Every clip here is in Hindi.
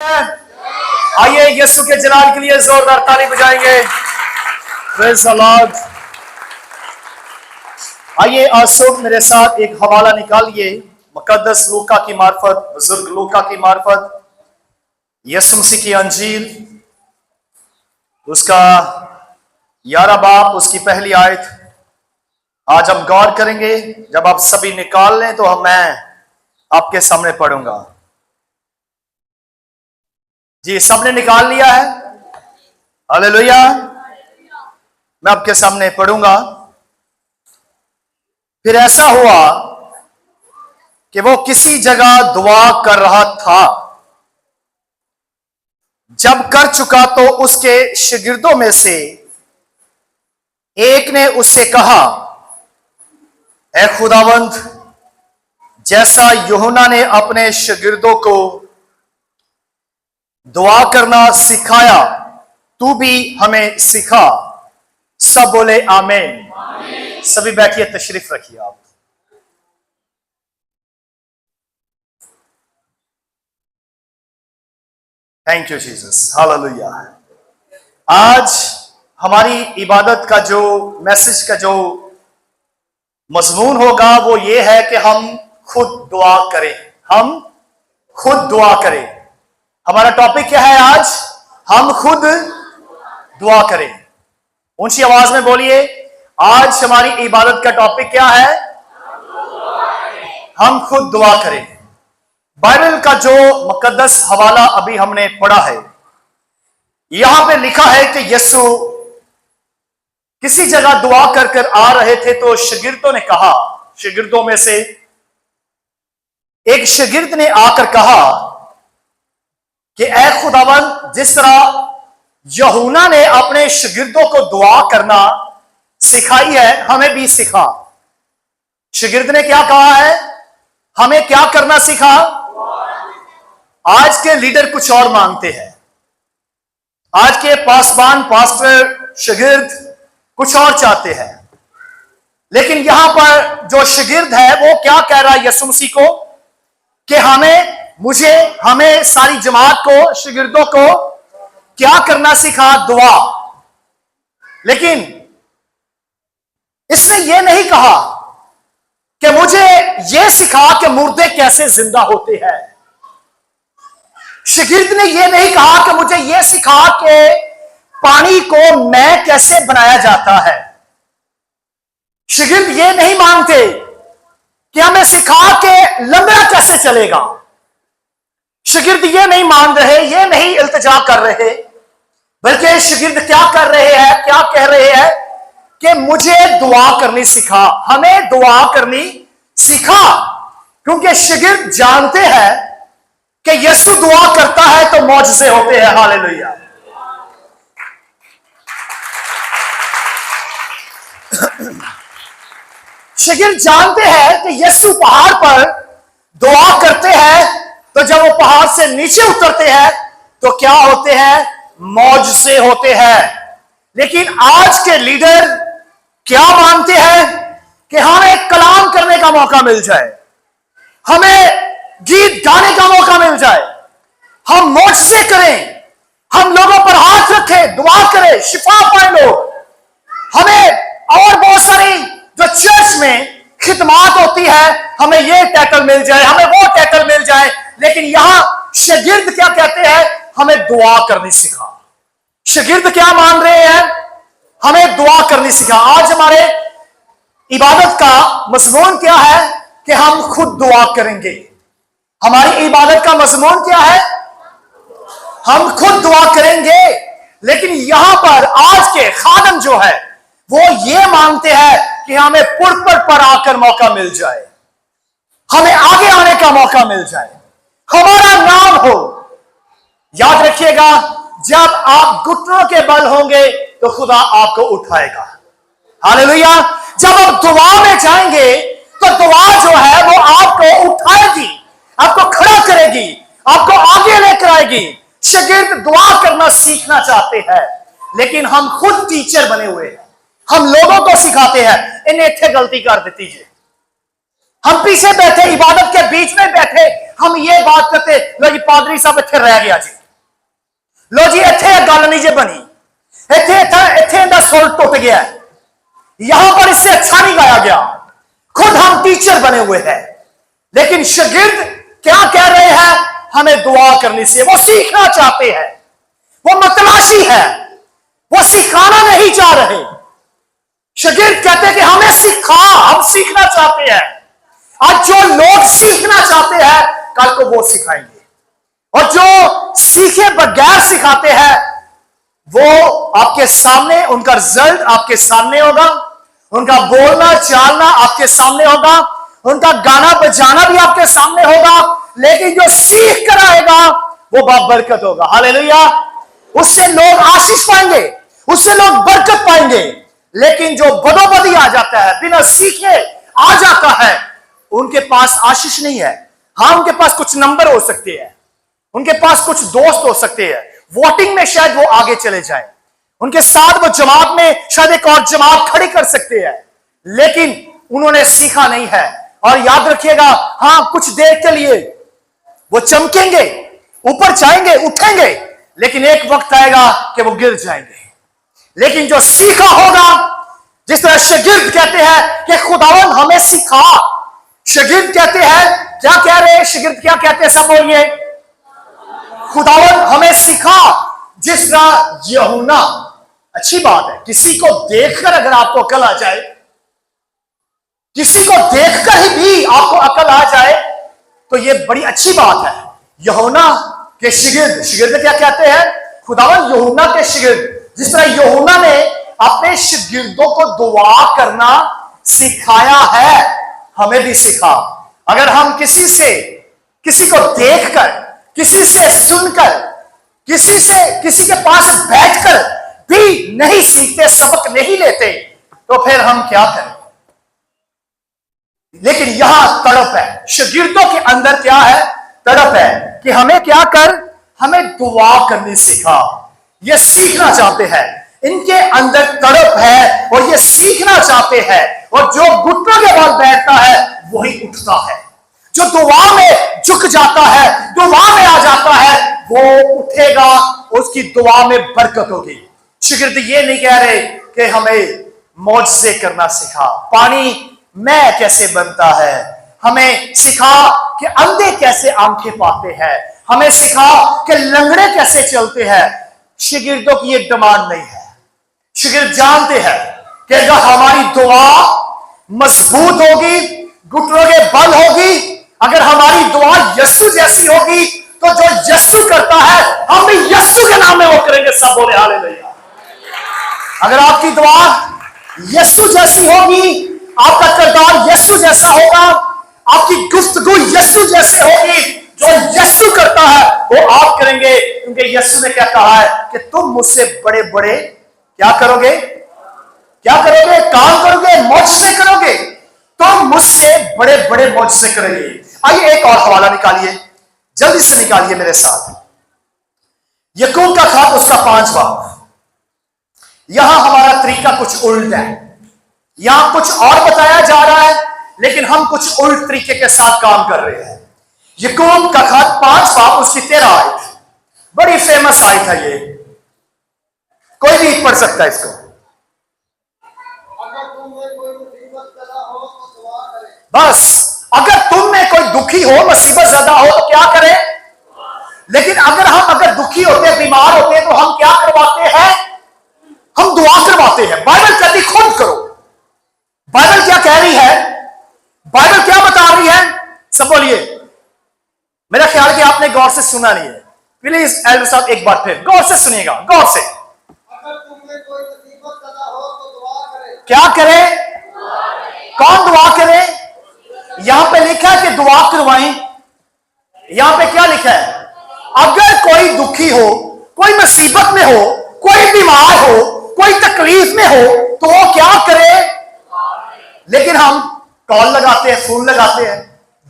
आइए यीशु के जलाल के लिए जोरदार ताली बजाएंगे। Praise the Lord. आइए आज सुबह मेरे साथ एक हवाला निकालिए मुकद्दस लूका की मार्फत, बुजुर्ग लूका की मार्फत, यीशु मसीह की अंजील, उसका 11 बाब, उसकी पहली आयत आज हम गौर करेंगे। जब आप सभी निकाल लें तो मैं आपके सामने पढ़ूंगा। जी, सबने निकाल लिया है? हालेलुया। मैं आपके सामने पढ़ूंगा। फिर ऐसा हुआ कि वो किसी जगह दुआ कर रहा था। जब कर चुका तो उसके शागिर्दों में से एक ने उससे कहा, ऐ खुदावंद, जैसा यूहन्ना ने अपने शागिर्दों को दुआ करना सिखाया, तू भी हमें सिखा। सब बोले आमीन। सभी बैठिए, तशरीफ रखिए आप। Thank you Jesus, hallelujah. आज हमारी इबादत का जो मैसेज का जो मजमून होगा वो ये है कि हम खुद दुआ करें। हम खुद दुआ करें। हमारा टॉपिक क्या है आज? हम खुद दुआ करें। ऊंची आवाज में बोलिए, आज हमारी इबादत का टॉपिक क्या है? हम खुद दुआ करें। बाइबल का जो मुकद्दस हवाला अभी हमने पढ़ा है, यहां पे लिखा है कि यीशु किसी जगह दुआ कर कर आ रहे थे तो शागिर्दों ने कहा, शागिर्दों में से एक शागिर्द ने आकर कहा कि ऐ खुदावंद, जिस तरह यूहन्ना ने अपने शागिर्दों को दुआ करना सिखाई है, हमें भी सिखा। शागिर्द ने क्या कहा है? हमें क्या करना सिखा? आज के लीडर कुछ और मांगते हैं। आज के पासबान, पास्टर, शागिर्द कुछ और चाहते हैं। लेकिन यहां पर जो शागिर्द है वो क्या कह रहा है यीशु मसीह को कि हमें सारी जमात को, शागिर्दों को क्या करना सिखा? दुआ। लेकिन इसने ये नहीं कहा कि मुझे ये सिखा कि मुर्दे कैसे जिंदा होते हैं। शागिर्द ने ये नहीं कहा कि मुझे ये सिखा कि पानी को मैं कैसे बनाया जाता है। शागिर्द ये नहीं मांगते कि हमें सिखा के लंगड़ा कैसे चलेगा। शागिर्द ये नहीं मांग रहे, ये नहीं इल्तिजा कर रहे, बल्कि शागिर्द क्या कर रहे हैं, क्या कह रहे हैं कि मुझे दुआ करनी सिखा, हमें दुआ करनी सिखा। क्योंकि शागिर्द जानते हैं कि यीशु दुआ करता है तो मौजज़े होते हैं। हालेलुया। शागिर्द जानते हैं कि यीशु पहाड़ पर दुआ करते हैं तो जब वो पहाड़ से नीचे उतरते हैं तो क्या होते हैं? मौजज़े होते हैं। लेकिन आज के लीडर क्या मानते हैं कि हमें कलाम करने का मौका मिल जाए, हमें गीत गाने का मौका मिल जाए, हम मौजज़े करें, हम लोगों पर हाथ रखें, दुआ करें, शिफा पाए लोग। हमें और बहुत सारी जो चर्च में खिदमत होती है, हमें ये टाइटल मिल जाए, हमें वो टाइटल मिल जाए। लेकिन यहां शागिर्द क्या कहते हैं? हमें दुआ करनी सिखा। शागिर्द क्या मान रहे हैं? हमें दुआ करनी सिखा। आज हमारे इबादत का मजमून क्या है कि हम खुद दुआ करेंगे। हमारी इबादत का मजमून क्या है? हम खुद दुआ करेंगे। लेकिन यहां पर आज के खादम जो है वो ये मांगते हैं कि हमें पुरपट पर आकर मौका मिल जाए, हमें आगे आने का मौका मिल जाए, हमारा नाम हो। याद रखिएगा, जब आप घुटनों के बल होंगे तो खुदा आपको उठाएगा। हालेलुया। जब आप दुआ में जाएंगे तो दुआ जो है वो आपको उठाएगी, आपको खड़ा करेगी, आपको आगे लेकर आएगी। शागिर्द दुआ करना सीखना चाहते हैं, लेकिन हम खुद टीचर बने हुए हैं। हम लोगों को सिखाते हैं, इन्हें इतने गलती कर देती है, हम पीछे बैठे, इबादत के बीच में बैठे, हम ये बात करते, लो जी पादरी साहब इतने रह गया जी, लो जी इतने गल नहीं जे बनी, इतने सुर टुट गया, यहां पर इससे अच्छा नहीं गाया गया। खुद हम टीचर बने हुए हैं, लेकिन शागिर्द क्या कह रहे हैं? हमें दुआ करनी से, वो सीखना चाहते हैं, वो मतलाशी है, वो सिखाना नहीं चाह रहे। शागिर्द कहते हैं कि हमें सिखा, हम सीखना चाहते हैं। आज जो लोग सीखना चाहते हैं, कल को वो सिखाएंगे, और जो सीखे बगैर सिखाते हैं, वो आपके सामने, उनका रिजल्ट आपके सामने होगा, उनका बोलना चालना आपके सामने होगा, उनका गाना बजाना भी आपके सामने होगा, लेकिन जो सीख कर आएगा वो बाबरकत होगा। हालेलुया। उससे लोग आशीष पाएंगे, उससे लोग बरकत पाएंगे। लेकिन जो बदोबदी आ जाता है, बिना सीखे आ जाता है, उनके पास आशीष नहीं है। हाँ, उनके पास कुछ नंबर हो सकते हैं, उनके पास कुछ दोस्त हो सकते हैं, वोटिंग में शायद वो आगे चले जाएं, उनके साथ वो जमात में शायद एक और जमात खड़ी कर सकते हैं, लेकिन उन्होंने सीखा नहीं है। और याद रखिएगा, हाँ कुछ देर के लिए वो चमकेंगे, ऊपर जाएंगे, उठेंगे, लेकिन एक वक्त आएगा कि वो गिर जाएंगे। लेकिन जो सीखा होगा, जिस तरह शागिर्द कहते हैं कि खुदावन हमें सिखा, शागिर्द कहते हैं, क्या कह रहे हैं शागिर्द, क्या कहते हैं, सब बोलिए, खुदावन हमें सिखा। जिस तरह यूहन्ना, अच्छी बात है, किसी को देखकर अगर आपको अकल आ जाए, किसी को देखकर ही भी आपको अकल आ जाए, तो यह बड़ी अच्छी बात है। यूहन्ना के शागिर्द क्या कहते हैं? खुदावन यूहन्ना के शागिर्द, जिस तरह यूहन्ना ने अपने शागिर्दों को दुआ करना सिखाया है, हमें भी सिखा। अगर हम किसी को देखकर, किसी से सुनकर, किसी के पास बैठकर भी नहीं सीखते, सबक नहीं लेते, तो फिर हम क्या करें? लेकिन यहां तड़प है, शागिर्दों के अंदर क्या है? तड़प है कि हमें क्या कर, हमें दुआ करनी सिखा। ये सीखना चाहते हैं, इनके अंदर तड़प है और ये सीखना चाहते हैं। और जो घुटनों के बल बैठता है वही उठता है, जो दुआ में झुक जाता है, दुआ में आ जाता है, वो उठेगा, उसकी दुआ में बरकत होगी। शागिर्द ये नहीं कह रहे कि हमें मौजज़े करना सिखा, पानी में कैसे बनता है, हमें सिखा कि अंधे कैसे आंखें पाते हैं, हमें सिखा कि लंगड़े कैसे चलते हैं। शागिर्दों की ये डिमांड नहीं है। शागिर्द जानते हैं कि अगर हमारी दुआ मजबूत होगी, घुटनों के बल होगी, अगर हमारी दुआ यीशु जैसी होगी, तो जो यीशु करता है हम भी यीशु के नाम में वो करेंगे। सब बोले हालेलुया। अगर आपकी दुआ यीशु जैसी होगी, आपका किरदार यीशु जैसा होगा, आपकी गुफ्तगू यीशु जैसे होगी, जो यीशु करता है वो आप करेंगे, क्योंकि यीशु ने क्या कहा है कि तुम मुझसे बड़े बड़े क्या करोगे, क्या करोगे, काम करोगे, मौजज़े करोगे, तुम मुझसे बड़े बड़े मौजज़े करोगे। आइए एक और हवाला निकालिए, जल्दी से निकालिए मेरे साथ, याकूब का खत उसका 5 बाब। यहां हमारा तरीका कुछ उल्ट है, यहां कुछ और बताया जा रहा है, लेकिन हम कुछ उल्ट तरीके के साथ काम कर रहे हैं। याकूब का खत 5 बाब उसकी 13 आयत, बड़ी फेमस आयत है ये, कोई भी पढ़ सकता है इसको। बस अगर तुम में कोई दुखी हो, मुसीबत ज़्यादा हो, तो क्या करें? लेकिन अगर दुखी होते हैं, बीमार होते हैं, तो हम क्या करवाते हैं? हम दुआ करवाते हैं। बाइबल कहती खुद करो। बाइबल क्या कह रही है? बाइबल क्या बता रही है? सब बोलिए। मेरा ख्याल कि आपने गौर से सुना नहीं है। प्लीज एल्डर साहब एक बार फिर गौर से सुनिएगा, गौर से। अगर तुम्हें कोई मुसीबत ज़्यादा हो तो दुआ करें। क्या करें? कौन दुआ करे? यहां पे लिखा है कि दुआ करवाएं। यहां पे क्या लिखा है? अगर कोई दुखी हो, कोई मुसीबत में हो, कोई बीमार हो, कोई तकलीफ में हो, तो वो क्या करे? लेकिन हम कॉल लगाते हैं, फोन लगाते हैं,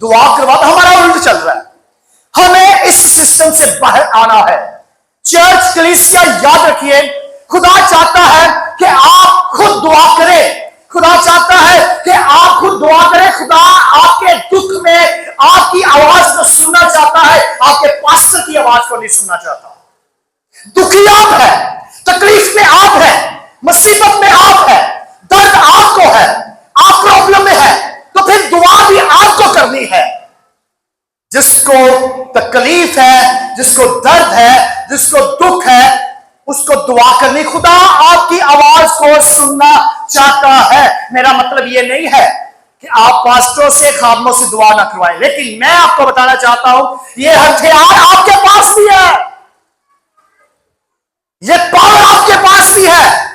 दुआ करवाते, हमारा उल्ट चल रहा है। हमें इस सिस्टम से बाहर आना है। चर्च कलीसिया याद रखिए, खुदा चाहता है कि आप खुद दुआ करें, खुदा चाहता है कि आप खुद दुआ करें। खुदा आपके दुख में आपकी आवाज को सुनना चाहता है, आपके पास्टर की आवाज को नहीं सुनना चाहता। दुखी आप है, तकलीफ में आप है, मुसीबत में आप है, दर्द आपको है, आप प्रॉब्लम में है, तो फिर दुआ भी आपको करनी है। जिसको तकलीफ है, जिसको दर्द है, जिसको दुख है, उसको दुआ करनी। खुदा आपकी आवाज को सुनना चाहता है। मेरा मतलब यह नहीं है कि आप पास्टरों से, खादमों से दुआ ना करवाएं, लेकिन मैं आपको बताना चाहता हूं यह हथियार आपके पास भी है, यह पावर आपके पास भी है।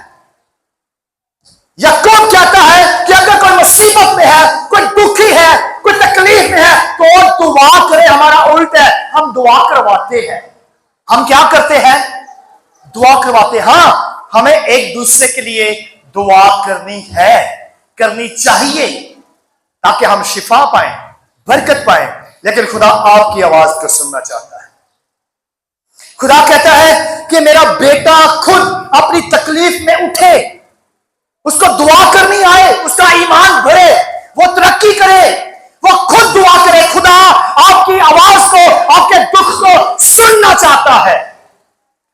याकूब कहता है कि अगर कोई मुसीबत में है, कोई दुखी है, कोई तकलीफ में है, तो दुआ करे। हमारा उल्ट है, हम दुआ करवाते हैं। हम क्या करते हैं? दुआ करवाते हैं। हाँ, हमें एक दूसरे के लिए दुआ करनी है, करनी चाहिए, ताकि हम शिफा पाए, बरकत पाए। लेकिन खुदा आपकी आवाज को सुनना चाहता है। खुदा कहता है कि मेरा बेटा खुद अपनी तकलीफ में उठे, उसको दुआ करनी आए, उसका ईमान बढ़े, वो तरक्की करे, वो खुद दुआ करे। खुदा आपकी आवाज को, आपके दुख को सुनना चाहता है,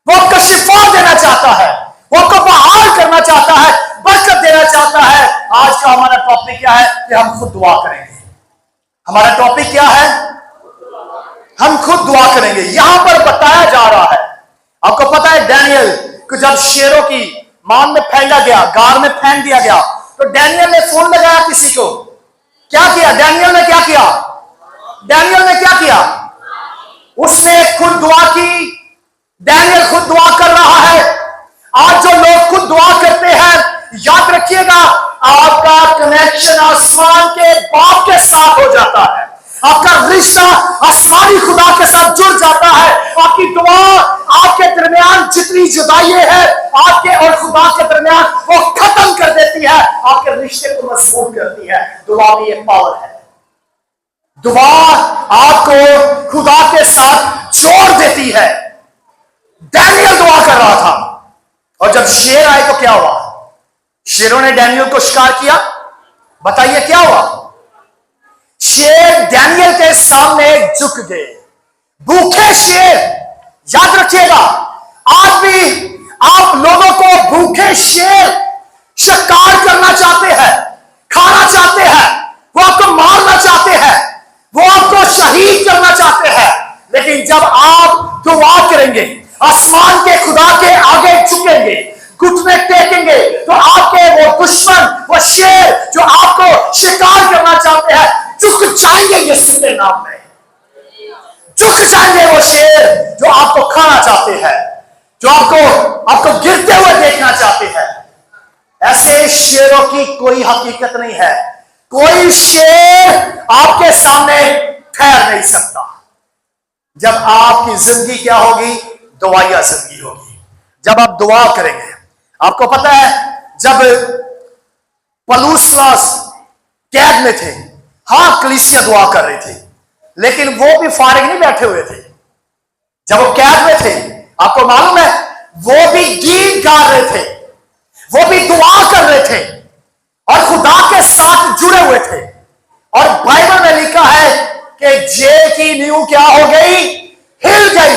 वो आपको शिफा देना चाहता है, वो आपको बहाल करना चाहता है, बरकत देना चाहता है। आज का हमारा टॉपिक क्या है कि हम खुद दुआ करेंगे। हमारा टॉपिक क्या है? हम खुद दुआ करेंगे। यहां पर बताया जा रहा है, आपको पता है डैनियल को जब शेरों की मान में फेंका गया, गार में फेंक दिया गया, तो डैनियल ने फोन लगाया किसी को। क्या किया डैनियल ने? क्या किया डैनियल ने? क्या किया? उसने खुद दुआ की। डैनियल खुद दुआ कर रहा है। आज जो लोग खुद दुआ करते हैं, याद रखिएगा, आपका कनेक्शन आसमान के बाप के साथ हो जाता है, आपका रिश्ता आसमानी खुदा के साथ जुड़ जाता है। आपकी दुआ आपके दरमियान जितनी जुदाइयां है आपके और खुदा के दरमियान, वो खत्म कर देती है, आपके रिश्ते को मजबूत करती है। दुआ में ये पावर है। दुआ आपको खुदा के साथ जोड़ देती है। डैनियल दुआ कर रहा था, और जब शेर आए तो क्या हुआ? शेरों ने डैनियल को शिकार किया। बताइए क्या हुआ? शेर डैनियल के सामने झुक गए। भूखे शेर, याद रखिएगा, आज भी आप लोगों को भूखे शेर शिकार करना चाहते हैं, खाना चाहते हैं, वो आपको मारना चाहते हैं, वो आपको शहीद करना चाहते हैं। लेकिन जब आप दुआ करेंगे, आसमान के खुदा के आगे झुकेंगे, घुटने टेकेंगे, तो आपके वो दुश्मन, वो शेर जो आपको शिकार करना चाहते हैं, झुक जाएंगे। यीशु के नाम में झुक जाएंगे। वो शेर जो आपको खाना चाहते हैं, जो आपको गिरते हुए देखना चाहते हैं, ऐसे शेरों की कोई हकीकत नहीं है। कोई शेर आपके सामने ठहर नहीं सकता। जब आपकी जिंदगी क्या होगी? दुआया जिंदगी होगी। जब आप दुआ करेंगे, आपको पता है जब पलूस कैद में थे, हाँ कलीसिया दुआ कर रही थी, लेकिन वो भी फारिग नहीं बैठे हुए थे। जब वो कैद में थे, आपको मालूम है, वो भी गीत गा रहे थे, वो भी दुआ कर रहे थे, और खुदा के साथ जुड़े हुए थे। और बाइबल में लिखा है कि जेल की नींव क्या हो गई? हिल गई,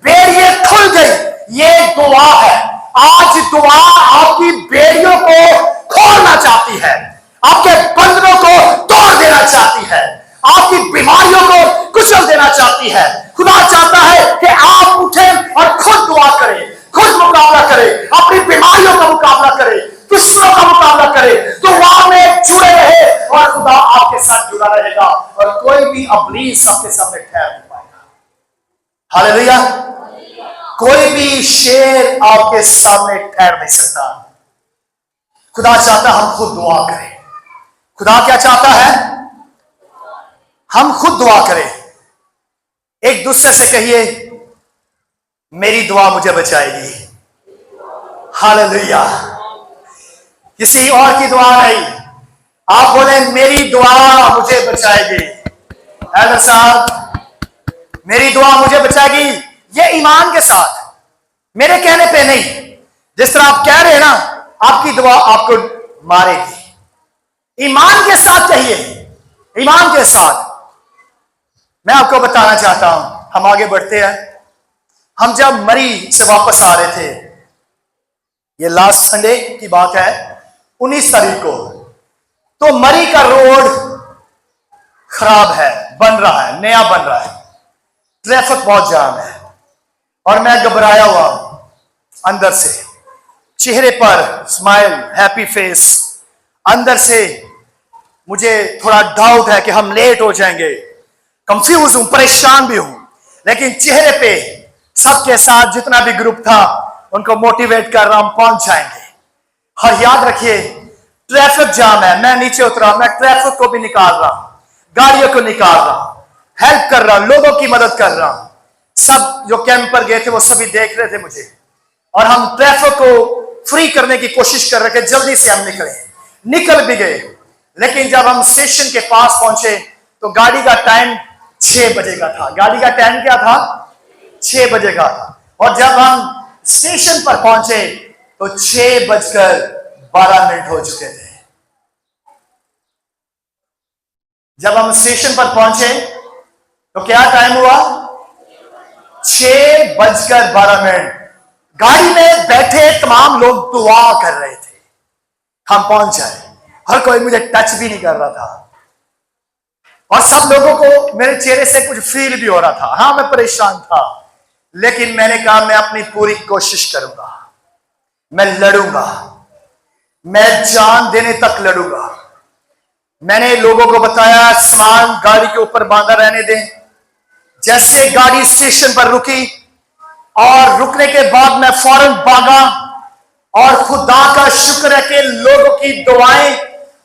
बेड़ियां खुल गई। ये दुआ है। आज दुआ आपकी बेड़ियों को खोलना चाहती है, आपके बंधनों को तोड़ देना चाहती है, आपकी बीमारियों को कुचल देना चाहती है। खुदा चाहता है कि आप उठें और खुद दुआ करें, खुद मुकाबला करें, अपनी बीमारियों का मुकाबला करें, दुश्मनों का मुकाबला करें, दुआ में जुड़े रहे, और खुदा आपके साथ जुड़ा रहेगा, और कोई भी अबलीस आपके सामने ठहर नहीं पाएगा। हालेलुया। कोई भी शेर आपके सामने ठहर नहीं सकता। खुदा चाहता हम खुद दुआ करें। खुदा क्या चाहता है? हम खुद दुआ करें। एक दूसरे से कहिए, मेरी दुआ मुझे बचाएगी। हालेलुया। किसी और की दुआ नहीं, आप बोले मेरी दुआ मुझे बचाएगी। एल्डर साहब, मेरी दुआ मुझे बचाएगी, ये ईमान के साथ, मेरे कहने पे नहीं। जिस तरह आप कह रहे हैं ना, आपकी दुआ आपको मारेगी, ईमान के साथ कहिए, ईमान के साथ। मैं आपको बताना चाहता हूं, हम आगे बढ़ते हैं। हम जब मरी से वापस आ रहे थे, ये लास्ट संडे की बात है, 19 तारीख को, तो मरी का रोड खराब है, बन रहा है, नया बन रहा है, ट्रैफिक बहुत जाम है, और मैं घबराया हुआ अंदर से, चेहरे पर स्माइल, हैप्पी फेस, अंदर से मुझे थोड़ा डाउट है कि हम लेट हो जाएंगे, कंफ्यूज हूं, परेशान भी हूं, लेकिन चेहरे पे सबके साथ जितना भी ग्रुप था उनको मोटिवेट कर रहा हूं, पहुंच जाएंगे। और याद रखिए, ट्रैफिक जाम है, मैं नीचे उतरा, मैं ट्रैफिक को भी निकाल रहा हूं, गाड़ियों को निकाल रहा हूं, हेल्प कर रहा हूं, लोगों की मदद कर रहा हूं। सब जो कैंप पर गए थे वो सभी देख रहे थे मुझे, और हम ट्रैफिक को फ्री करने की कोशिश कर रहे थे, जल्दी से हम निकल भी गए। लेकिन जब हम स्टेशन के पास पहुंचे तो गाड़ी का टाइम 6 बजे का था, गाड़ी का टाइम क्या था, 6 बजे का था। और जब हम स्टेशन पर पहुंचे तो 6:12 हो चुके थे। जब हम स्टेशन पर पहुंचे तो क्या टाइम हुआ, 6:12। गाड़ी में बैठे तमाम लोग दुआ कर रहे थे हम पहुंच जाए, हर कोई मुझे टच भी नहीं कर रहा था, और सब लोगों को मेरे चेहरे से कुछ फील भी हो रहा था। हाँ, मैं परेशान था, लेकिन मैंने कहा मैं अपनी पूरी कोशिश करूंगा, मैं लड़ूंगा, मैं जान देने तक लड़ूंगा। मैंने लोगों को बताया सामान गाड़ी के ऊपर बांधा रहने दें। जैसे गाड़ी स्टेशन पर रुकी, और रुकने के बाद मैं फौरन भागा, और खुदा का शुक्र है कि लोगों की दुआएं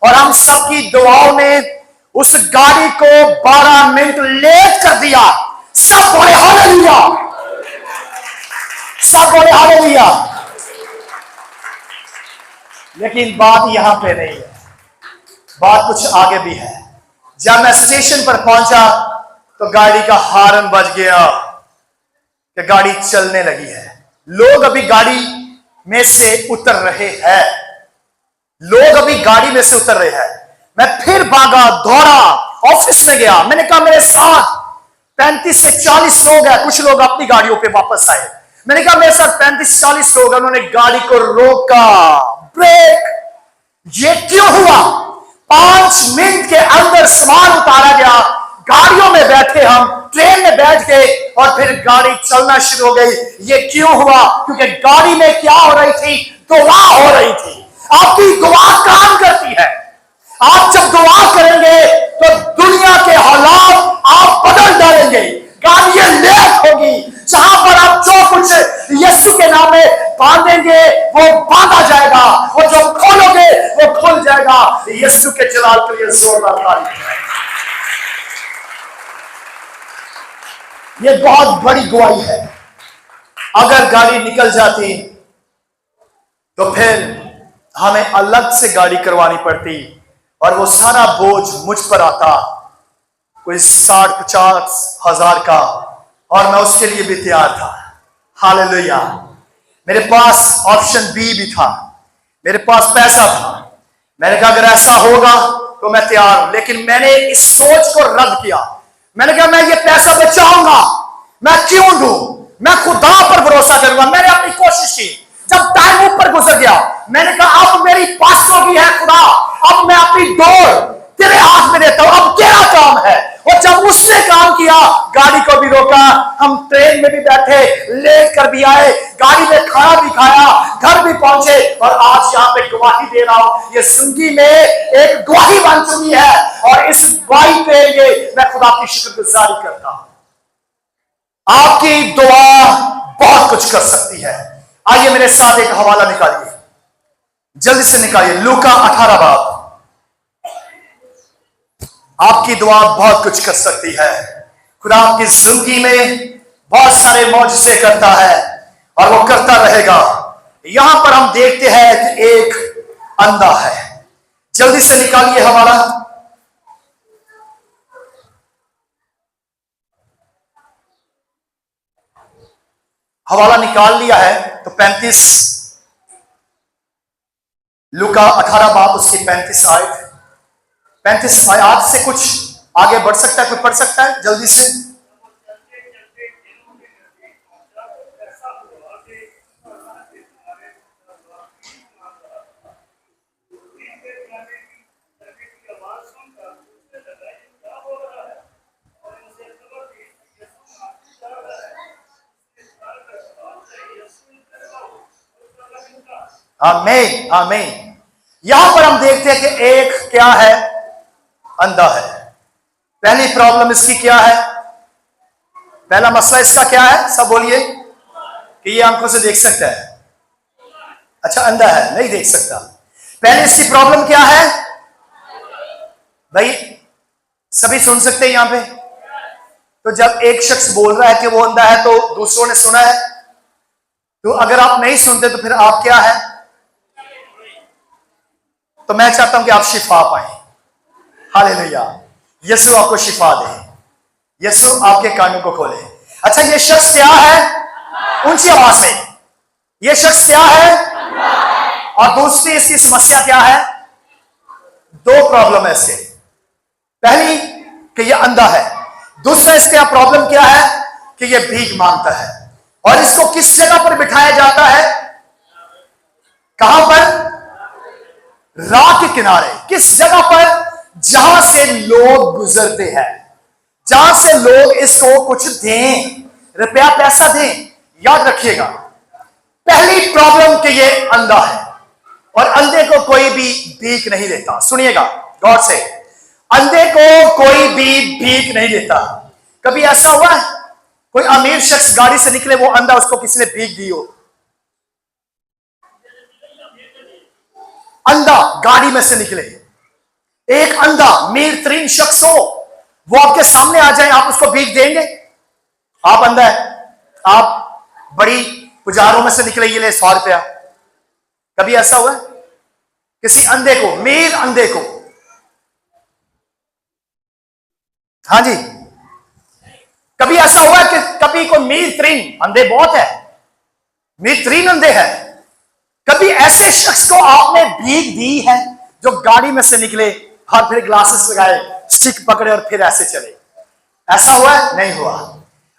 और हम सबकी दुआओं ने उस गाड़ी को 12 मिनट लेट कर दिया। सब बोले हालेलुया, सब बोले हालेलुया। लेकिन बात यहां पे नहीं है, बात कुछ आगे भी है। जब मैं स्टेशन पर पहुंचा तो गाड़ी का हॉर्न बज गया कि गाड़ी चलने लगी है। लोग अभी गाड़ी में से उतर रहे हैं, लोग अभी गाड़ी में से उतर रहे हैं। मैं फिर भागा, दौड़ा, ऑफिस में गया। मैंने कहा मेरे साथ 35 से 40 लोग हैं, कुछ लोग अपनी गाड़ियों पे वापस आए। मैंने कहा मेरे साथ 35-40 लोग हैं। उन्होंने गाड़ी को रोका, ब्रेक। ये क्यों हुआ? 5 मिनट के अंदर सामान उतारा गया, गाड़ियों में बैठे हम, ट्रेन में बैठ गए, और फिर गाड़ी चलना शुरू हो गई। ये क्यों हुआ? क्योंकि गाड़ी में क्या हो रही थी? दुआ हो रही थी। आपकी दुआ काम करती है। आप जब दुआ करेंगे तो दुनिया के हालात आप बदल डालेंगे। गाड़ियां लेट होगी, जहां पर आप जो कुछ यीशु के नाम में बांधेंगे वो बांधा जाएगा, और जो खोलोगे वो खुल जाएगा। यीशु के जलाल के लिए जोरदार ताली। ये बहुत बड़ी गवाही है। अगर गाड़ी निकल जाती तो फिर हमें अलग से गाड़ी करवानी पड़ती, और वो सारा बोझ मुझ पर आता, कोई 60-50 हजार का, और मैं उसके लिए भी तैयार था। हालेलुया। मेरे पास ऑप्शन बी भी था, मेरे पास पैसा था। मैंने कहा अगर ऐसा होगा तो मैं तैयार हूं, लेकिन मैंने इस सोच को रद्द किया। मैंने कहा मैं ये पैसा बचाऊंगा, मैं क्यों दूं, मैं खुदा पर भरोसा करूंगा। मैंने अपनी कोशिश की। जब टाइम ऊपर गुजर गया, मैंने कहा अब मेरी 500 की है खुदा, अब मैं अपनी दौड़ तेरे हाथ में देता हूं, अब तेरा काम है। और जब उसने काम किया, गाड़ी को भी रोका, हम ट्रेन में भी बैठे, लेट कर भी आए, गाड़ी में खाना भी खाया, घर भी पहुंचे, और आज यहां पे गवाही दे रहा हूं। ये जिंदगी में एक गवाही बन चुकी है, और इस गवाही के लिए मैं खुदा की शुक्रगुजारी करता हूं। आपकी दुआ बहुत कुछ कर सकती है। आइए मेरे साथ एक हवाला निकालिए, जल्दी से निकालिए, लूका 18 बाब। आपकी दुआ बहुत कुछ कर सकती है। खुदा आपकी जिंदगी में बहुत सारे मौजूज़े करता है, और वो करता रहेगा। यहां पर हम देखते हैं कि एक अंधा है। जल्दी से निकालिए हवाला। हवाला निकाल लिया है तो 35 लूका 18 बाब उसकी 35 आयत। 35 आयत से कुछ आगे बढ़ सकता है, कोई पढ़ सकता है जल्दी से? आमीन आमीन। यहां पर हम देखते हैं कि एक क्या है, अंधा है। पहली प्रॉब्लम इसकी क्या है, पहला मसला इसका क्या है, सब बोलिए कि ये आंखों से देख सकता है, अच्छा अंधा है, नहीं देख सकता। पहले इसकी प्रॉब्लम क्या है भाई, सभी सुन सकते हैं यहां पे? तो जब एक शख्स बोल रहा है कि वो अंधा है तो दूसरों ने सुना है, तो अगर आप नहीं सुनते तो फिर आप क्या है? तो मैं चाहता हूं कि आप शिफा पाए। हालेलुया। यीशु आपको शिफा दे, यीशु आपके कानों को खोले। अच्छा, ये शख्स क्या है? ऊंची आवाज से, ये शख्स क्या है? और दूसरी इसकी समस्या क्या है? दो प्रॉब्लम है इससे। पहली कि ये अंधा है, दूसरा इसका प्रॉब्लम क्या है कि ये भीख मांगता है। और इसको किस जगह पर बिठाया जाता है? कहां पर? राह के किनारे। किस जगह पर? जहां से लोग गुजरते हैं, जहां से लोग इसको कुछ दें, रुपया पैसा दें। याद रखिएगा, पहली प्रॉब्लम कि ये अंधा है और अंधे को कोई भी भीख नहीं देता। सुनिएगा गौर से, अंधे को कोई भी भीख नहीं देता। कभी ऐसा हुआ है कोई अमीर शख्स गाड़ी से निकले, वो अंधा, उसको किसी ने भीख दी हो? अंधा गाड़ी में से निकले, एक अंधा मीर तरीन शख्स हो, वो आपके सामने आ जाए, आप उसको भीख देंगे? आप अंधा है, आप बड़ी पुजारों में से निकले, ये ले 100 रुपया। कभी ऐसा हुआ है किसी अंधे को, मीर अंधे को? हाँ जी, कभी ऐसा हुआ कि कभी कोई मीर तरीन, अंधे बहुत है, मीर तरीन अंधे है, कभी ऐसे शख्स को आपने भीख दी है जो गाड़ी में से निकले और फिर ग्लासेस लगाए, स्टिक पकड़े और फिर ऐसे चले? ऐसा हुआ है? नहीं हुआ।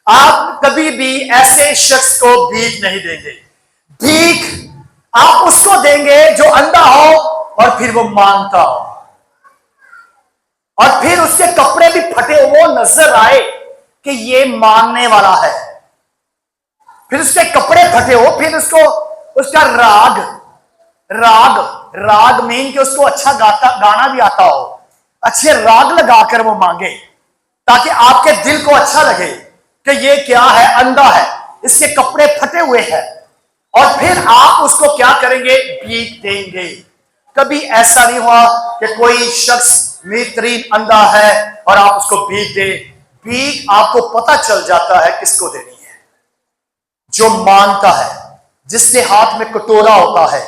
आप कभी भी ऐसे शख्स को भीख नहीं देंगे। भीख आप उसको देंगे जो अंधा हो और फिर वो मांगता हो, और फिर उसके कपड़े भी फटे हो, नजर आए कि ये मांगने वाला है, फिर उसके कपड़े फटे हो, फिर उसको उसका राग मीन कि उसको अच्छा गाना भी आता हो, अच्छे राग लगाकर वो मांगे ताकि आपके दिल को अच्छा लगे कि ये क्या है, अंधा है, इसके कपड़े फटे हुए हैं, और फिर आप उसको क्या करेंगे? भीख देंगे। कभी ऐसा नहीं हुआ कि कोई शख्स मीतरीन अंधा है और आप उसको भीख दे? भीख आपको पता चल जाता है किसको देनी है। जो मांगता है, जिसके हाथ में कटोरा होता है,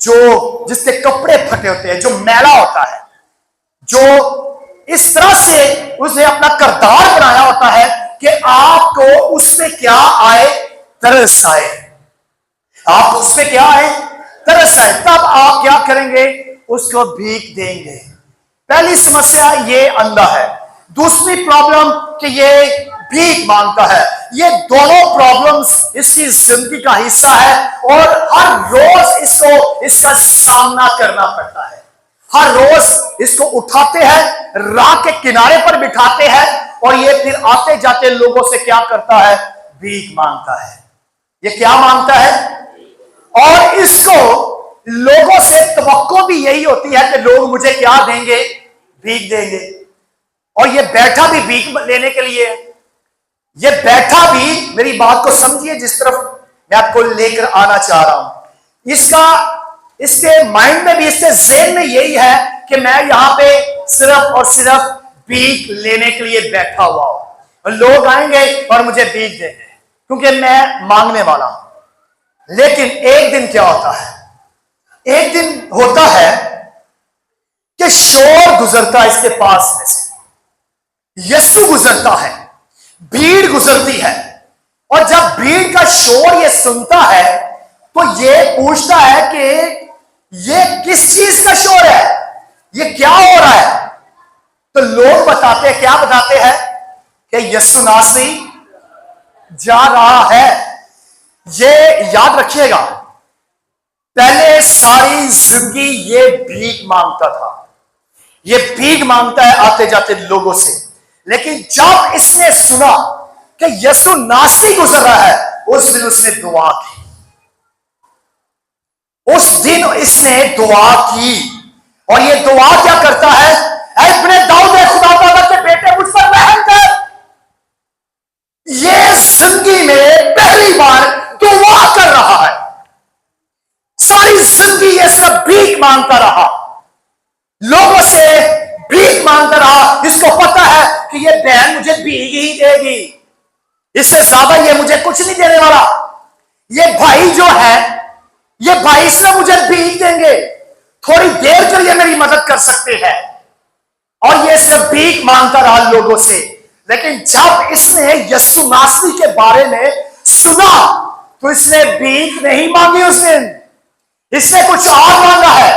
जो जिसके कपड़े फटे होते हैं, जो मैला होता है, जो इस तरह से उसने अपना किरदार बनाया होता है कि आपको उसमें क्या आए? तरस आए। आप उसमें क्या आए? तरस आए। तब आप क्या करेंगे? उसको भीख देंगे। पहली समस्या ये अंधा है। दूसरी प्रॉब्लम कि ये भीख मांगता है। ये दोनों प्रॉब्लम्स इसकी जिंदगी का हिस्सा है और हर रोज इसको इसका सामना करना पड़ता है। हर रोज इसको उठाते हैं, राह के किनारे पर बिठाते हैं, और ये फिर आते जाते लोगों से क्या करता है? भीख मांगता है। ये क्या मांगता है? और इसको लोगों से तवक्को भी यही होती है कि लोग मुझे क्या देंगे? भीख देंगे। और ये बैठा भी भीख लेने के लिए, ये बैठा भी, मेरी बात को समझिए जिस तरफ मैं आपको लेकर आना चाह रहा हूं, इसके माइंड में भी, इसके ज़हन में यही है कि मैं यहां पे सिर्फ और सिर्फ भीख लेने के लिए बैठा हुआ हूं, और लोग आएंगे और मुझे भीख देंगे क्योंकि मैं मांगने वाला हूं। लेकिन एक दिन क्या होता है? एक दिन होता है कि शोर गुजरता है इसके पास में से, यीशु गुजरता है, भीड़ गुजरती है, और जब भीड़ का शोर ये सुनता है तो ये पूछता है कि ये किस चीज का शोर है? ये क्या हो रहा है? तो लोग बताते हैं, क्या बताते हैं कि यीशु नासरी जा रहा है। ये याद रखिएगा, पहले सारी जिंदगी ये भीख मांगता था, ये भीख मांगता है आते जाते लोगों से। लेकिन जब इसने सुना कि यीशु नासरी गुजर रहा है, उस दिन उसने दुआ की। उस दिन इसने दुआ की, और ये दुआ क्या करता है? ऐ इब्ने दाऊद खुदा ताला के बेटे, मुझ पर रहम कर। ये जिंदगी में पहली बार दुआ कर रहा है। सारी जिंदगी ये सब भीख मांगता रहा, लोगों से भीख मांगता रहा। इसको पता है कि ये बहन मुझे भीख ही देगी, इससे ज्यादा ये मुझे कुछ नहीं देने वाला। ये भाई जो है, ये भाई से मुझे भीख देंगे, थोड़ी देर के लिए मेरी मदद कर सकते हैं। और ये सब भीख मांगता रहा लोगों से। लेकिन जब इसने यीशु नासरी के बारे में सुना, तो इसने भीख नहीं मांगी उस दिन, इसने कुछ और मांगा है।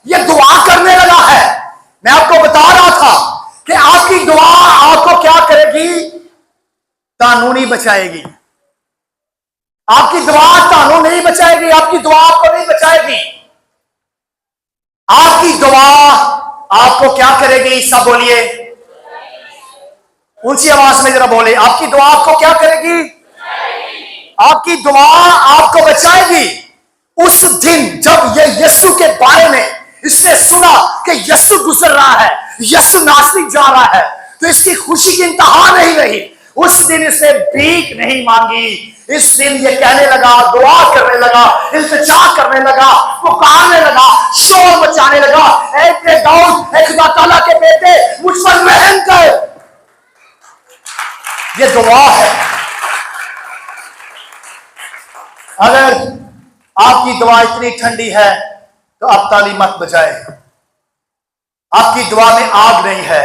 ये दुआ करने लगा है। मैं आपको बता रहा था कि आपकी दुआ आपको क्या करेगी? तानू नहीं बचाएगी। आपकी दुआ तानू नहीं बचाएगी, आपकी दुआ आपको नहीं बचाएगी। आपकी दुआ आपको क्या करेगी? सब बोलिए, ऊंची आवाज में जरा बोले, आपकी दुआ आपको क्या करेगी? आपकी दुआ आपको बचाएगी। उस दिन जब ये यीशु के बारे में इसने सुना कि यीशु गुजर रहा है, यीशु नासरी जा रहा है, तो इसकी खुशी की इंतहा नहीं रही। उस दिन इसने भीख नहीं मांगी। इस दिन ये कहने लगा, दुआ करने लगा, इल्तिजा करने लगा, पुकारने लगा, शोर मचाने लगा, ऐ इब्ने दाऊद, ऐ खुदा ताला के बेटे, मुझ पर रहम कर। ये दुआ है। अगर आपकी दुआ इतनी ठंडी है तो आप ताली मत बजाए। आपकी दुआ में आग नहीं है,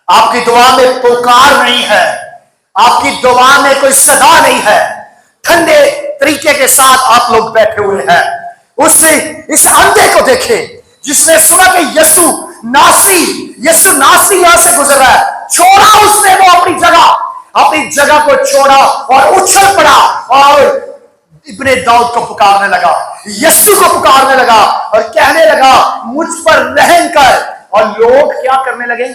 आपकी दुआ में पुकार नहीं है, आपकी दुआ में कोई सदा नहीं है। ठंडे तरीके के साथ आप लोग बैठे हुए हैं। उससे इस अंधे को देखे जिसने सुना कि यीशु नासरी यहां से गुजर रहा है, छोड़ा उसने वो अपनी जगह को छोड़ा और उछल पड़ा और इब्ने दाऊद को पुकारने लगा, यीशु को पुकारने लगा और कहने लगा, मुझ पर रहम कर। और लोग क्या करने लगे?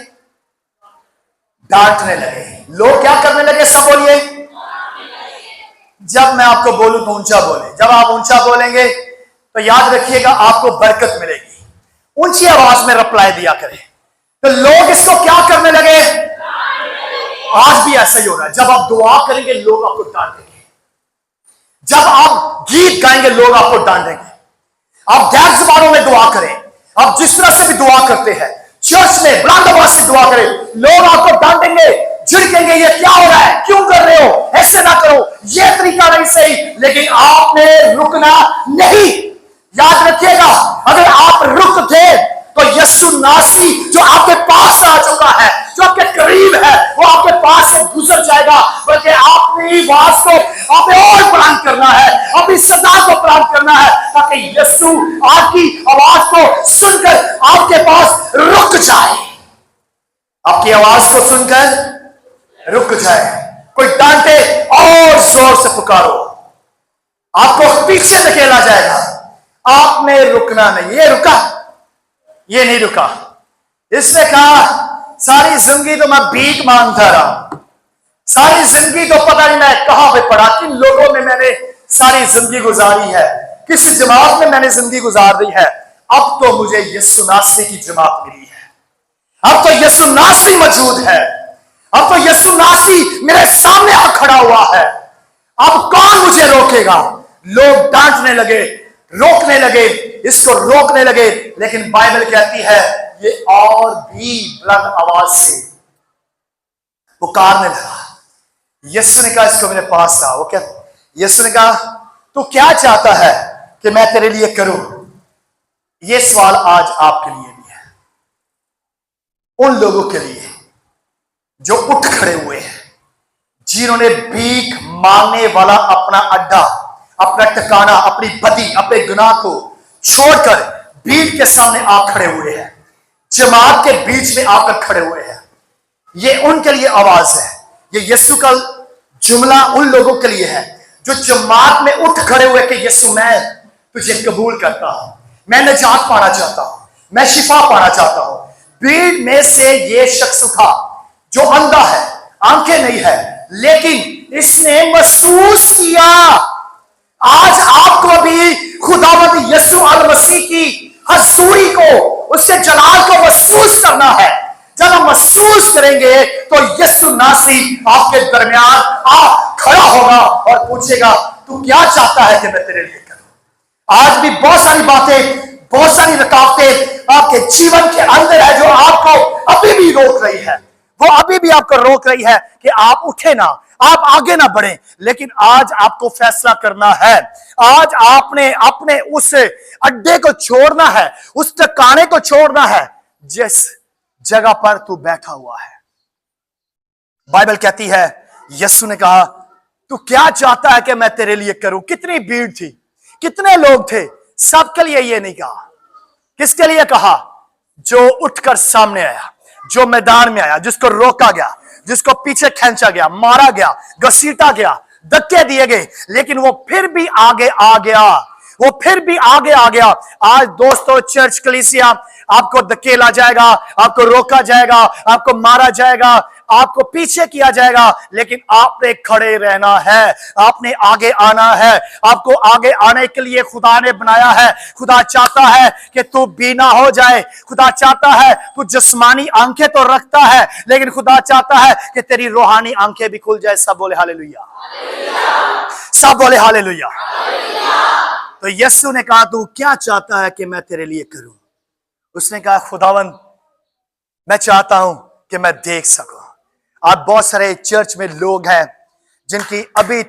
डांटने लगे। लोग क्या करने लगे? सब बोलिए। जब मैं आपको बोलूं तो ऊंचा बोले। जब आप ऊंचा बोलेंगे तो याद रखिएगा आपको बरकत मिलेगी। ऊंची आवाज में रिप्लाई दिया करें। तो लोग इसको क्या करने लगे? आज भी ऐसा ही हो रहा है। जब आप दुआ करेंगे लोग आपको डांटेंगे, जब आप गीत गाएंगे लोग आपको डांटेंगे। आप गैर जुबानों में दुआ करें, आप जिस तरह से भी दुआ करते हैं, चर्च में बुलंद आवाज से दुआ करें, लोग आपको डांटेंगे, झिड़केंगे, ये क्या हो रहा है, क्यों कर रहे हो, ऐसे ना करो, ये तरीका नहीं सही। लेकिन आपने रुकना नहीं। याद रखिएगा, अगर आप रुक गए तो यीशु नासरी जो आपके पास आ चुका है, जो आपके करीब है, वो आपके पास से गुजर जाएगा। बल्कि अपनी आवाज को आपने और बुलंद करना है, अपनी सदा को बुलंद करना है, ताकि यीशु आपकी आवाज को सुनकर आपके पास रुक जाए। आपकी आवाज को सुनकर रुक जाए। कोई डांटे और जोर से पुकारो, आपको पीछे धकेला जाएगा। आपने रुकना नहीं। ये रुका, ये नहीं रुका। इसने कहा सारी जिंदगी तो मैं भीख मांगता रहा, सारी जिंदगी तो पता नहीं मैं कहां पे पड़ा, किन लोगों में मैंने सारी जिंदगी गुजारी है, किस जमात में मैंने जिंदगी गुजार दी है। अब तो मुझे यीशु नासरी की जमात मिली है, अब तो यीशु नासरी मौजूद है, अब तो यीशु नासरी मेरे सामने आ खड़ा हुआ है। अब कौन मुझे रोकेगा? लोग डांटने लगे, रोकने लगे, इसको रोकने लगे। लेकिन बाइबल कहती है ये और भी बुलंद आवाज से पुकारने लगा। यीशु ने कहा इसको मेरे पास ला। वो क्या? यीशु ने कहा तू क्या चाहता है कि मैं तेरे लिए करूं? ये सवाल आज आपके लिए भी है, उन लोगों के लिए जो उठ खड़े हुए हैं, जिन्होंने भीख मांगने वाला अपना अड्डा, अपना ठिकाना, अपनी बदी, अपने गुनाह को छोड़कर भीड़ के सामने आ खड़े हुए हैं, जमात के बीच में आकर खड़े हुए हैं। ये उनके लिए आवाज है। ये यीशु का जुमला उन लोगों के लिए है जो जमात में उठ खड़े हुए कि यीशु मैं तुझे कबूल करता हूं, मैं निजात पाना चाहता हूं, मैं शिफा पाना चाहता हूं। भीड़ में से ये शख्स था जो अंधा है, आंखें नहीं है, लेकिन इसने महसूस किया। आज आपको भी खुदावंद यीशु अल मसीह की हजूरी को, उसके जलाल को महसूस करना है। जब हम महसूस करेंगे तो यीशु नासरी आपके दरमियान आ खड़ा होगा और पूछेगा तू क्या चाहता है कि मैं तेरे लिए करूं। आज भी बहुत सारी बातें, बहुत सारी रुकावटें आपके जीवन के अंदर है जो आपको अभी भी रोक रही है। वो अभी भी आपको रोक रही है कि आप उठे ना, आप आगे ना बढ़े। लेकिन आज आपको फैसला करना है। आज आपने अपने उस अड्डे को छोड़ना है, उस ठिकाने को छोड़ना है जिस जगह पर तू बैठा हुआ है। बाइबल कहती है यीशु ने कहा तू क्या चाहता है कि मैं तेरे लिए करूं। कितनी भीड़ थी, कितने लोग थे, सबके लिए ये नहीं कहा। किसके लिए कहा? जो उठकर सामने आया, जो मैदान में आया, जिसको रोका गया, जिसको पीछे खींचा गया, मारा गया, घसीटा गया, धक्के दिए गए, लेकिन वो फिर भी आगे आ गया। वो फिर भी आगे आ गया। आज दोस्तों, चर्च कलीसिया, आपको धकेला जाएगा, आपको रोका जाएगा, आपको मारा जाएगा, आपको पीछे किया जाएगा, लेकिन आपने खड़े रहना है, आपने आगे आना है। आपको आगे आने के लिए खुदा ने बनाया है। खुदा चाहता है कि तू बीना हो जाए। खुदा चाहता है, तू जिस्मानी आंखें तो रखता है, लेकिन खुदा चाहता है कि तेरी रूहानी आंखें भी खुल जाए। सब बोले हालेलुया, सब बोले हालेलुया। तो यीशु ने कहा तू क्या चाहता है कि मैं तेरे लिए करूं? उसने कहा खुदावंद मैं चाहता हूं कि मैं देख सकूं। आज बहुत सारे चर्च में लोग हैं जिनकी अभी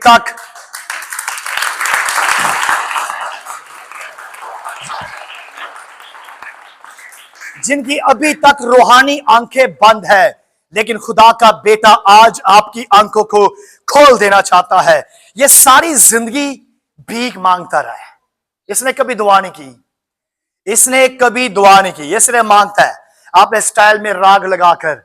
तक रूहानी आंखें बंद है, लेकिन खुदा का बेटा आज आपकी आंखों को खोल देना चाहता है। ये सारी जिंदगी भीख मांगता रहा है, इसने कभी दुआ नहीं की, इसने कभी दुआ नहीं की, इसने मांगता है। आपने स्टाइल में राग लगाकर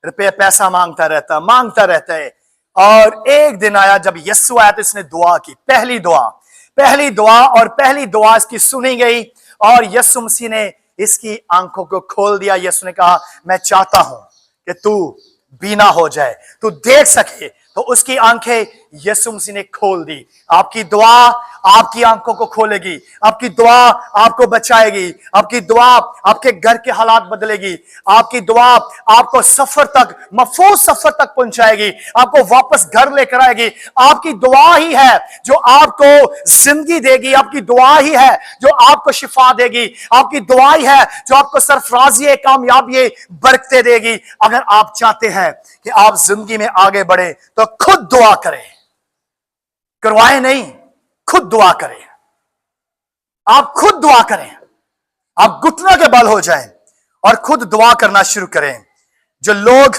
रुपये पैसा मांगता रहता है। और एक दिन आया जब यीशु आया तो इसने दुआ की, पहली दुआ और पहली दुआ इसकी सुनी गई और यीशु मसीह ने इसकी आंखों को खोल दिया। यीशु ने कहा मैं चाहता हूं कि तू बीना हो जाए, तू देख सके। तो उसकी आंखें यीशु मसीह ने खोल दी। आपकी दुआ आपकी आंखों को खोलेगी, आपकी दुआ आपको बचाएगी, आपकी दुआ आपके घर के हालात बदलेगी, आपकी दुआ आपको सफर तक, महफूज सफर तक पहुंचाएगी, आपको वापस घर लेकर आएगी। आपकी दुआ ही है जो आपको जिंदगी देगी, आपकी दुआ ही है जो आपको शिफा देगी, आपकी दुआ ही है जो आपको सरफराजी कामयाबी बरकते देगी। अगर आप चाहते हैं कि आप जिंदगी में आगे बढ़े तो खुद दुआ करें, करवाए नहीं, खुद दुआ करें। आप खुद दुआ करें, आप घुटनों के बल हो जाएं और खुद दुआ करना शुरू करें। जो लोग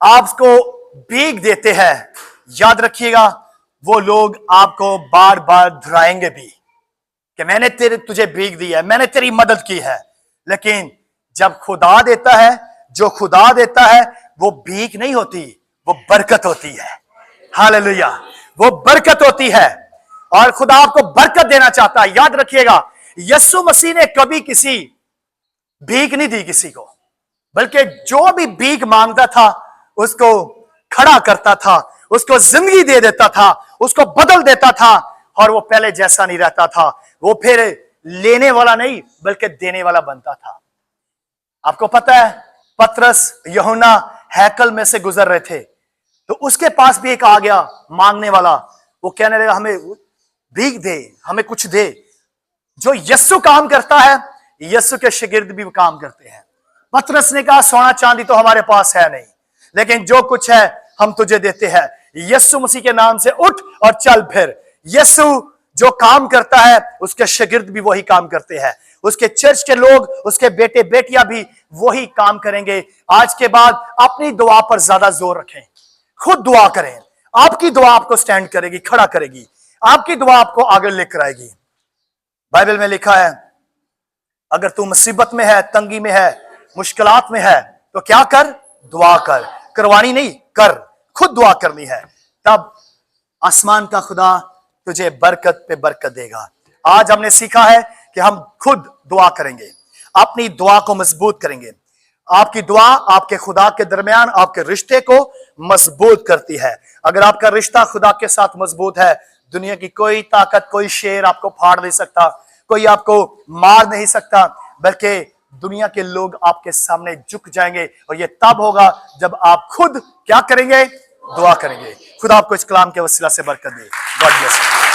आपको भीख देते हैं, याद रखिएगा वो लोग आपको बार बार धुराएंगे भी कि मैंने तुझे भीख दी है, मैंने तेरी मदद की है। लेकिन जब खुदा देता है, जो खुदा देता है वो भीख नहीं होती, वो बरकत होती है। हालेलुया, वो बरकत होती है और खुदा आपको बरकत देना चाहता है। याद रखिएगा यीशु मसीह ने कभी किसी भीख नहीं दी किसी को, बल्कि जो भी भीख मांगता था उसको खड़ा करता था, उसको जिंदगी दे देता था, उसको बदल देता था और वो पहले जैसा नहीं रहता था। वो फिर लेने वाला नहीं बल्कि देने वाला बनता था। आपको पता है पतरस यूहन्ना हैकल में से गुजर रहे थे तो उसके पास भी एक आ गया मांगने वाला। वो कहने लगा हमें भीख दे, हमें कुछ दे। जो यीशु काम करता है, यीशु के शागिर्द भी काम करते हैं। पतरस ने कहा सोना चांदी तो हमारे पास है नहीं, लेकिन जो कुछ है हम तुझे देते हैं। यीशु मसीह के नाम से उठ और चल फिर। यीशु जो काम करता है उसके शागिर्द भी वही काम करते हैं, उसके चर्च के लोग, उसके बेटे बेटियां भी वही काम करेंगे। आज के बाद अपनी दुआ पर ज्यादा जोर रखें, खुद दुआ करें। आपकी दुआ आपको स्टैंड करेगी, खड़ा करेगी, आपकी दुआ आपको आगे लेकर आएगी। बाइबल में लिखा है अगर तू मुसीबत में है, तंगी में है, मुश्किलात में है तो क्या कर? दुआ कर। करवानी नहीं, कर, खुद दुआ करनी है। तब आसमान का खुदा तुझे बरकत पे बरकत देगा। आज हमने सीखा है कि हम खुद दुआ करेंगे, अपनी दुआ को मजबूत करेंगे। आपकी दुआ आपके खुदा के दरमियान आपके रिश्ते को मजबूत करती है। अगर आपका रिश्ता खुदा के साथ मजबूत है, दुनिया की कोई ताकत, कोई शेर आपको फाड़ नहीं सकता, कोई आपको मार नहीं सकता, बल्कि दुनिया के लोग आपके सामने झुक जाएंगे। और यह तब होगा जब आप खुद क्या करेंगे? दुआ करेंगे। खुदा आपको इस कलाम के वसीला से बरकत दे। God bless you.